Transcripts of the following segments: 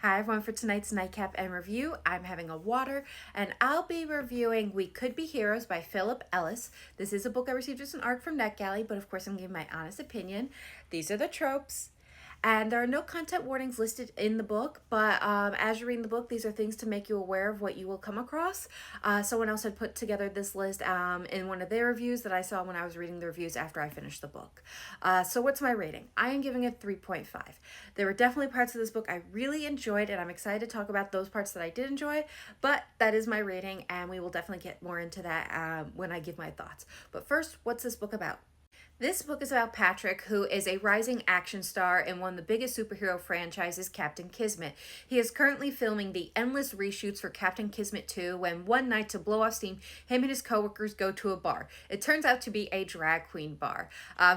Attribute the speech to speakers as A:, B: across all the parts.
A: Hi everyone, for tonight's Nightcap and review, I'm having a water and I'll be reviewing We Could Be Heroes by Phillip Ellis. This is a book I received as an ARC from NetGalley, but of course I'm giving my honest opinion. These are the tropes. And there are no content warnings listed in the book, but as you're reading the book, these are things to make you aware of what you will come across. Someone else had put together this list in one of their reviews that I saw when I was reading the reviews after I finished the book. So what's my rating? I am giving it 3.5. There were definitely parts of this book I really enjoyed, and I'm excited to talk about those parts that I did enjoy, but that is my rating, and we will definitely get more into that when I give my thoughts. But first, what's this book about? This book is about Patrick, who is a rising action star in one of the biggest superhero franchises, Captain Kismet. He is currently filming the endless reshoots for Captain Kismet 2 when one night, to blow off steam, him and his coworkers go to a bar. It turns out to be a drag queen bar.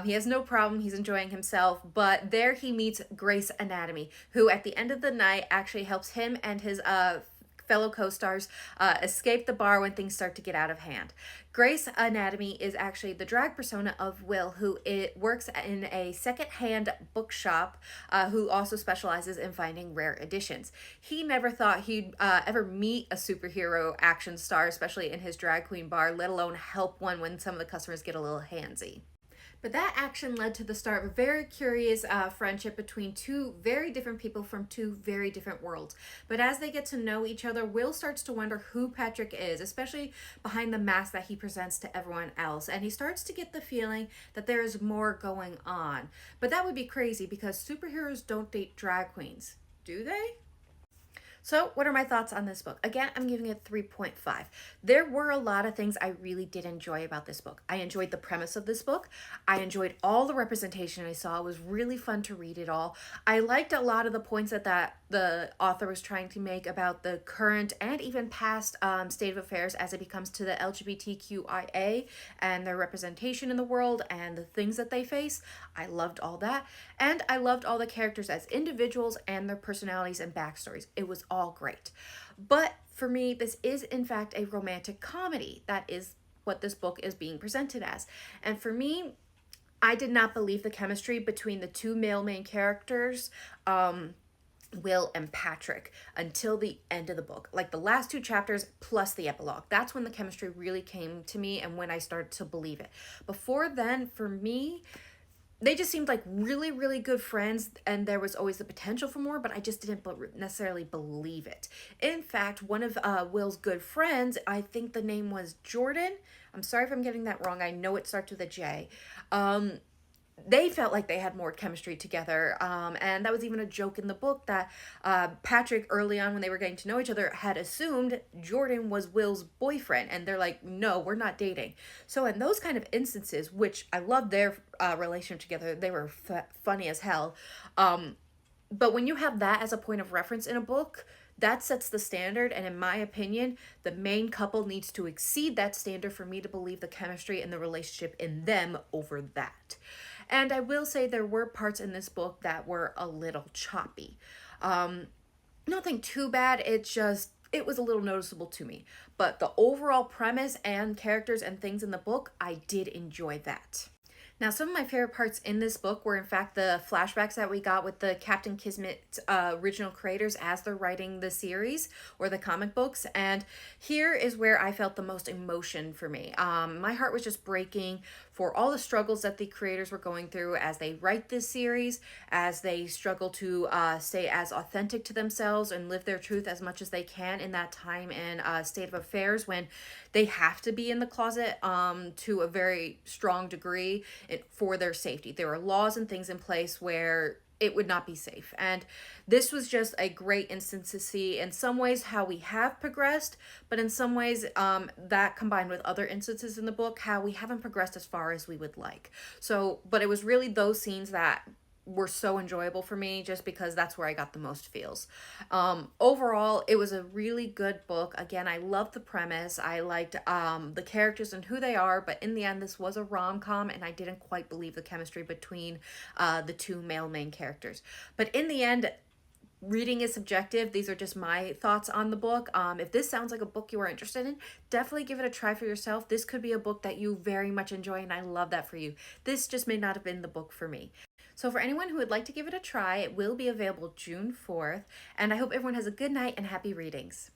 A: He has no problem, he's enjoying himself, but there he meets Grace Anatomy, who at the end of the night actually helps him and his fellow co-stars escape the bar when things start to get out of hand. Grace Anatomy is actually the drag persona of Will, who works in a second-hand bookshop, who also specializes in finding rare editions. He never thought he'd ever meet a superhero action star, especially in his drag queen bar, let alone help one when some of the customers get a little handsy. But that action led to the start of a very curious friendship between two very different people from two very different worlds. But as they get to know each other, Will starts to wonder who Patrick is, especially behind the mask that he presents to everyone else. And he starts to get the feeling that there is more going on. But that would be crazy because superheroes don't date drag queens, do they? So what are my thoughts on this book? Again, I'm giving it 3.5. There were a lot of things I really did enjoy about this book. I enjoyed the premise of this book. I enjoyed all the representation I saw. It was really fun to read it all. I liked a lot of the points that the author was trying to make about the current and even past state of affairs as it becomes to the LGBTQIA and their representation in the world and the things that they face. I loved all that. And I loved all the characters as individuals and their personalities and backstories. It was all great. But for me, this is in fact a romantic comedy. That is what this book is being presented as. And for me, I did not believe the chemistry between the two male main characters, Will and Patrick, until the end of the book. Like the last two chapters plus the epilogue. That's when the chemistry really came to me and when I started to believe it. Before then, for me, they just seemed like really, really good friends, and there was always the potential for more, but I just didn't necessarily believe it. In fact, one of Will's good friends, I think the name was Jordan. I'm sorry if I'm getting that wrong. I know it starts with a J. They felt like they had more chemistry together, and that was even a joke in the book that Patrick, early on when they were getting to know each other, had assumed Jordan was Will's boyfriend, and they're like, no, we're not dating. So in those kind of instances, which I loved their relationship together, they were funny as hell, but when you have that as a point of reference in a book, that sets the standard, and in my opinion, the main couple needs to exceed that standard for me to believe the chemistry and the relationship in them over that. And I will say there were parts in this book that were a little choppy. Nothing too bad, it was a little noticeable to me. But the overall premise and characters and things in the book, I did enjoy that. Now, some of my favorite parts in this book were, in fact, the flashbacks that we got with the Captain Kismet original creators as they're writing the series or the comic books. And here is where I felt the most emotion for me. My heart was just breaking for all the struggles that the creators were going through as they write this series, as they struggle to stay as authentic to themselves and live their truth as much as they can in that time and state of affairs when they have to be in the closet to a very strong degree for their safety. There are laws and things in place where it would not be safe. And this was just a great instance to see in some ways how we have progressed, but in some ways that combined with other instances in the book, how we haven't progressed as far as we would like. So, but it was really those scenes that were so enjoyable for me just because that's where I got the most feels. Overall, it was a really good book. Again, I loved the premise. I liked the characters and who they are, but in the end, this was a rom-com and I didn't quite believe the chemistry between the two male main characters. But in the end, reading is subjective. These are just my thoughts on the book. If this sounds like a book you are interested in, definitely give it a try for yourself. This could be a book that you very much enjoy, and I love that for you. This just may not have been the book for me. So for anyone who would like to give it a try, it will be available June 4th. And I hope everyone has a good night and happy readings.